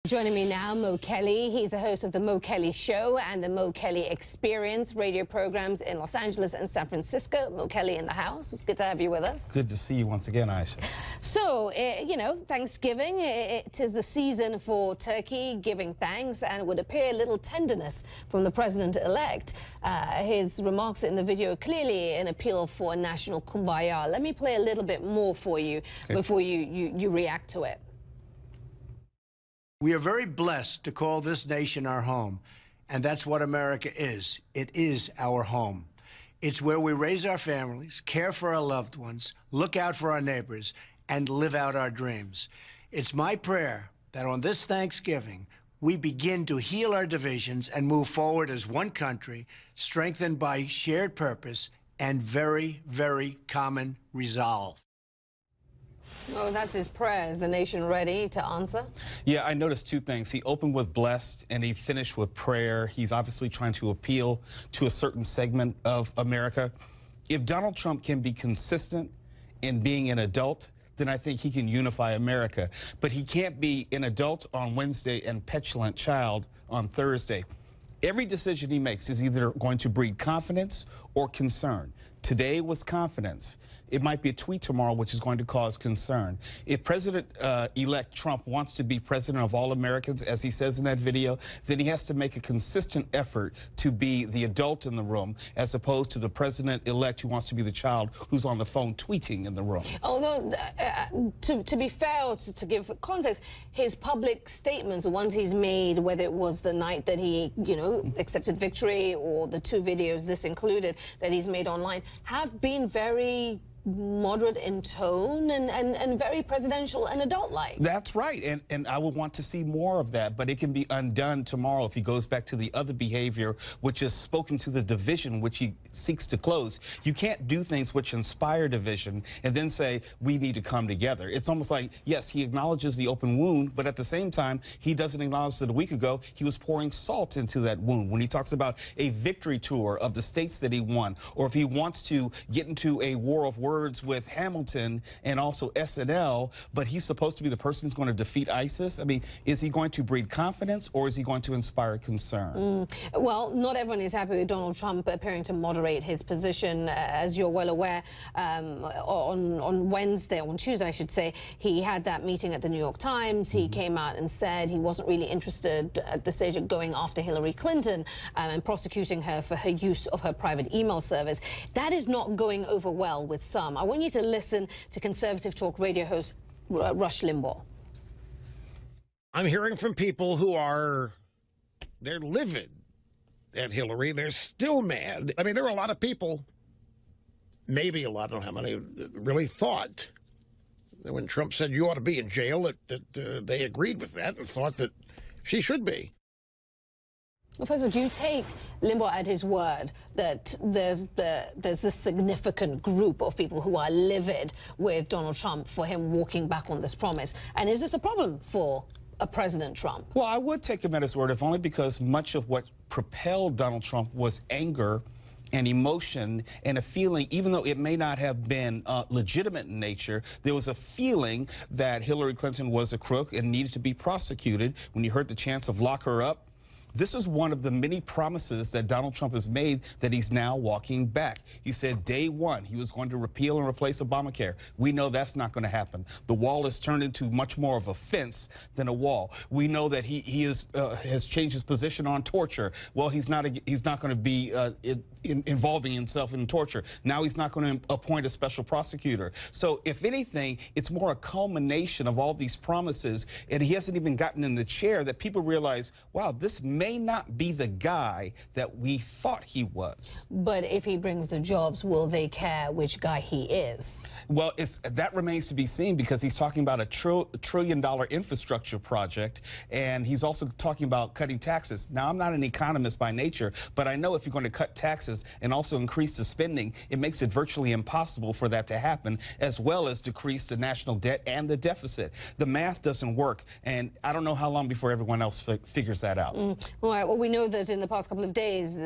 Joining me now, Mo Kelly. He's the host of The Mo Kelly Show and The Mo Kelly Experience radio programs in Los Angeles and San Francisco. Mo Kelly in the house. It's good to have you with us. Good to see you once again, Aisha. So, you know, Thanksgiving, it is the season for turkey, giving thanks, and it would appear a little tenderness from the president-elect. His remarks in the video are clearly an appeal for a national kumbaya. Let me play a little bit more for you before you react to it. We are very blessed to call this nation our home, and that's what America is. It is our home. It's where we raise our families, care for our loved ones, look out for our neighbors, and live out our dreams. It's my prayer that on this Thanksgiving, we begin to heal our divisions and move forward as one country, strengthened by shared purpose and very, very common resolve. Oh, that's his prayer. Is the nation ready to answer? Yeah, I noticed two things. He opened with blessed and he finished with prayer. He's obviously trying to appeal to a certain segment of America. If Donald Trump can be consistent in being an adult, then I think he can unify America. But he can't be an adult on Wednesday and petulant child on Thursday. Every decision he makes is either going to breed confidence or concern. Today was confidence. It might be a tweet tomorrow which is going to cause concern. If President-elect Trump wants to be president of all Americans, as he says in that video, then he has to make a consistent effort to be the adult in the room, as opposed to the president-elect who wants to be the child who's on the phone tweeting in the room. Although, to be fair, or to give context, his public statements, the ones he's made, whether it was the night that he, you know, accepted victory or the two videos, this included, that he's made online, have been very moderate in tone and very presidential and adult-like. That's right, and I would want to see more of that, but it can be undone tomorrow if he goes back to the other behavior, which is spoken to the division which he seeks to close. You can't do things which inspire division and then say, we need to come together. It's almost like, yes, he acknowledges the open wound, but at the same time, he doesn't acknowledge that a week ago, he was pouring salt into that wound. When he talks about a victory tour of the states that he won, or if he wants to get into a war of words with Hamilton and also SNL, but he's supposed to be the person who's going to defeat ISIS. I mean, is he going to breed confidence or is he going to inspire concern? Well, not everyone is happy with Donald Trump appearing to moderate his position. As you're well aware, on Wednesday, on Tuesday, I should say, he had that meeting at the New York Times. He came out and said he wasn't really interested at the stage of going after Hillary Clinton and prosecuting her for her use of her private email service. That is not going over well with some. I want you to listen to conservative talk radio host Rush Limbaugh. I'm hearing from people who they're livid at Hillary. They're still mad. I mean, there are a lot of people, maybe a lot, I don't know how many, really thought that when Trump said you ought to be in jail, that they agreed with that and thought that she should be. Well, first of all, do you take Limbaugh at his word that there's this significant group of people who are livid with Donald Trump for him walking back on this promise? And is this a problem for a President Trump? Well, I would take him at his word, if only because much of what propelled Donald Trump was anger and emotion and a feeling, even though it may not have been legitimate in nature, there was a feeling that Hillary Clinton was a crook and needed to be prosecuted. When you heard the chance of lock her up, this is one of the many promises that Donald Trump has made that he's now walking back. He said day one he was going to repeal and replace Obamacare. We know that's not going to happen. The wall has turned into much more of a fence than a wall. We know that he has changed his position on torture. Well, he's not going to be involving himself in torture. Now he's not going to appoint a special prosecutor. So if anything, it's more a culmination of all these promises, and he hasn't even gotten in the chair that people realize, wow, this may not be the guy that we thought he was. But if he brings the jobs, will they care which guy he is? Well, that remains to be seen, because he's talking about a $1 trillion infrastructure project, and he's also talking about cutting taxes. Now, I'm not an economist by nature, but I know if you're going to cut taxes and also increase the spending, it makes it virtually impossible for that to happen, as well as decrease the national debt and the deficit. The math doesn't work, and I don't know how long before everyone else figures that out. All right, well, we know that in the past couple of days,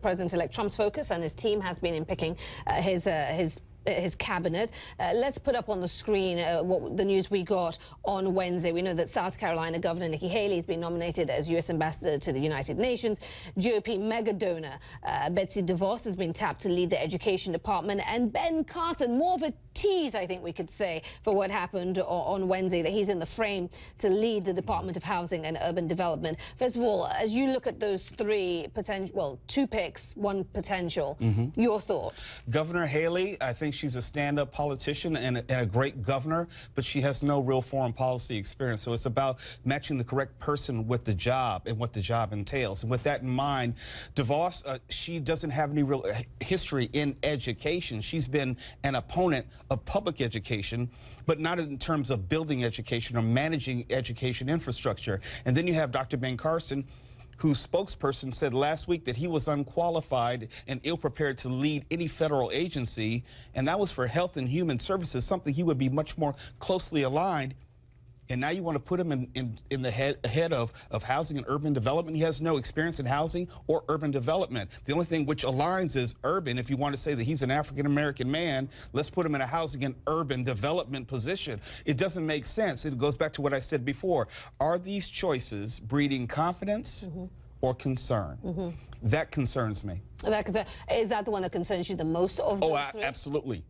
President-elect Trump's focus and his team has been in picking his his cabinet. Let's put up on the screen what the news we got on Wednesday. We know that South Carolina Governor Nikki Haley has been nominated as U.S. Ambassador to the United Nations. GOP mega donor Betsy DeVos has been tapped to lead the Education Department. And Ben Carson, more of a tease, I think we could say, for what happened on Wednesday, that he's in the frame to lead the Department of Housing and Urban Development. First of all, as you look at those three potential, well, two picks, one potential, your thoughts? Governor Haley, I think she's a stand-up politician and a great governor, but she has no real foreign policy experience. So it's about matching the correct person with the job and what the job entails. And with that in mind, DeVos, she doesn't have any real history in education. She's been an opponent of public education, but not in terms of building education or managing education infrastructure. And then you have Dr. Ben Carson, whose spokesperson said last week that he was unqualified and ill-prepared to lead any federal agency, and that was for Health and Human Services, something he would be much more closely aligned. And now you want to put him in the head of housing and urban development. He has no experience in housing or urban development. The only thing which aligns is urban. If you want to say that he's an African-American man, let's put him in a housing and urban development position. It doesn't make sense. It goes back to what I said before. Are these choices breeding confidence or concern? That concerns me. Is that the one that concerns you the most of those three? Absolutely.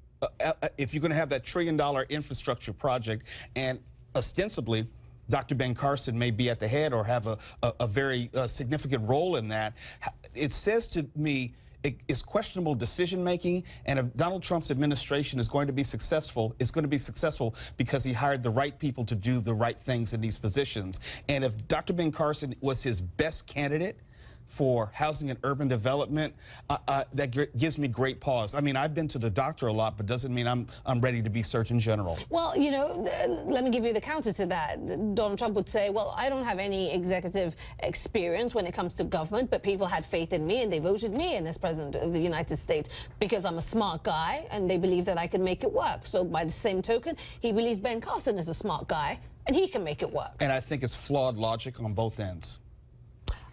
If you're going to have that $1 trillion infrastructure project, and ostensibly, Dr. Ben Carson may be at the head or have a very significant role in that. It says to me it's questionable decision-making, and if Donald Trump's administration is going to be successful, it's going to be successful because he hired the right people to do the right things in these positions. And if Dr. Ben Carson was his best candidate for housing and urban development, that gives me great pause. I mean, I've been to the doctor a lot, but doesn't mean I'm ready to be Surgeon General. Well, you know, let me give you the counter to that. Donald Trump would say, well, I don't have any executive experience when it comes to government, but people had faith in me and they voted me in as President of the United States because I'm a smart guy and they believe that I can make it work. So by the same token, he believes Ben Carson is a smart guy and he can make it work. And I think it's flawed logic on both ends.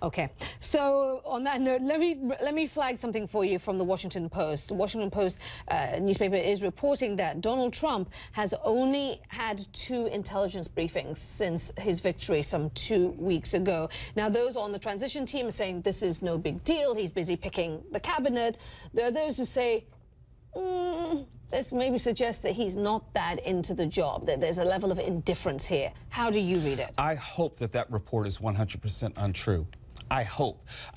Okay, so on that note, let me flag something for you from the Washington Post. The Washington Post newspaper is reporting that Donald Trump has only had 2 intelligence briefings since his victory some 2 weeks ago. Now, those on the transition team are saying this is no big deal. He's busy picking the cabinet. There are those who say, this maybe suggests that he's not that into the job, that there's a level of indifference here. How do you read it? I hope that that report is 100% untrue. I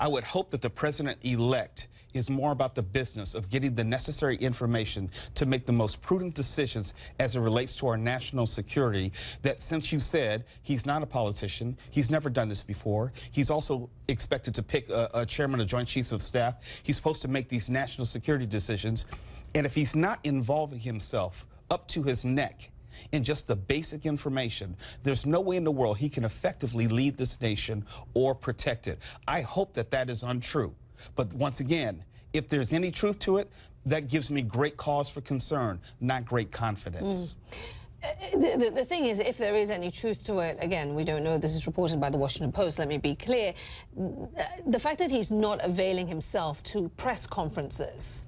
would hope that the president-elect is more about the business of getting the necessary information to make the most prudent decisions as it relates to our national security. That, since you said he's not a politician, he's never done this before, he's also expected to pick a chairman of Joint Chiefs of Staff. He's supposed to make these national security decisions. And if he's not involving himself up to his neck in just the basic information, there's no way in the world he can effectively lead this nation or protect it. I hope that that is untrue. But once again, if there's any truth to it, that gives me great cause for concern, not great confidence. The thing is, if there is any truth to it, again, we don't know. This is reported by the Washington Post. Let me be clear. The fact that he's not availing himself to press conferences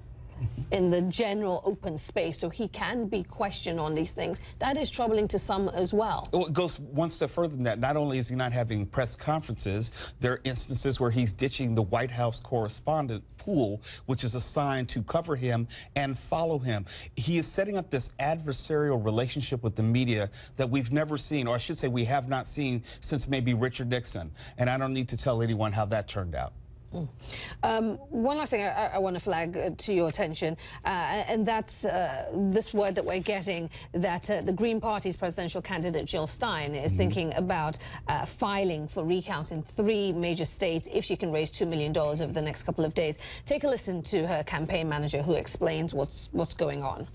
in the general open space so he can be questioned on these things, that is troubling to some as well. Well, it goes one step further than that. Not only is he not having press conferences, there are instances where he's ditching the White House correspondent pool, which is assigned to cover him and follow him. He is setting up this adversarial relationship with the media that we've never seen, or I should say we have not seen since maybe Richard Nixon. And I don't need to tell anyone how that turned out. One last thing I want to flag to your attention, and that's this word that we're getting, that the Green Party's presidential candidate Jill Stein is thinking about filing for recounts in 3 major states if she can raise $2 million over the next couple of days. Take a listen to her campaign manager, who explains what's going on.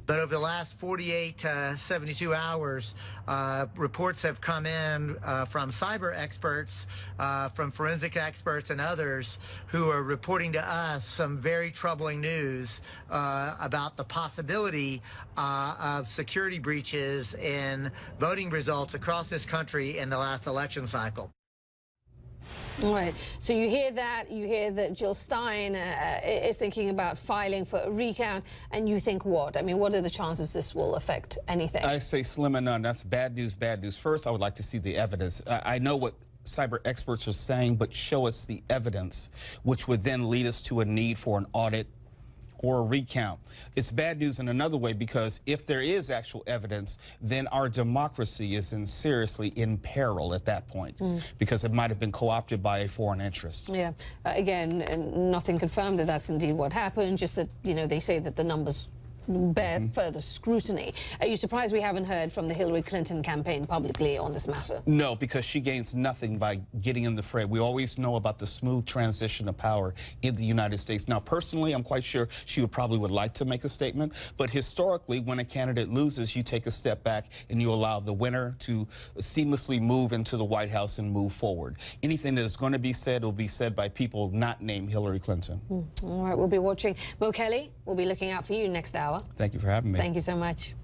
But over the last 48 to 72 hours, reports have come in from cyber experts, from forensic experts and others who are reporting to us some very troubling news about the possibility of security breaches in voting results across this country in the last election cycle. All right. So you hear that Jill Stein is thinking about filing for a recount, and you think what? I mean, what are the chances this will affect anything? I say slim and none. That's bad news, bad news. First, I would like to see the evidence. I know what cyber experts are saying, but show us the evidence, which would then lead us to a need for an audit or a recount. It's bad news in another way, because if there is actual evidence, then our democracy is seriously in peril at that point, because it might have been co-opted by a foreign interest. Yeah. Again, nothing confirmed that that's indeed what happened, just that, you know, they say that the numbers bear further scrutiny. Are you surprised we haven't heard from the Hillary Clinton campaign publicly on this matter? No, because she gains nothing by getting in the fray. We always know about the smooth transition of power in the United States. Now, personally, I'm quite sure she would like to make a statement, but historically, when a candidate loses, you take a step back and you allow the winner to seamlessly move into the White House and move forward. Anything that is going to be said will be said by people not named Hillary Clinton. All right, we'll be watching. Mo Kelly, we'll be looking out for you next hour. Thank you for having me. Thank you so much.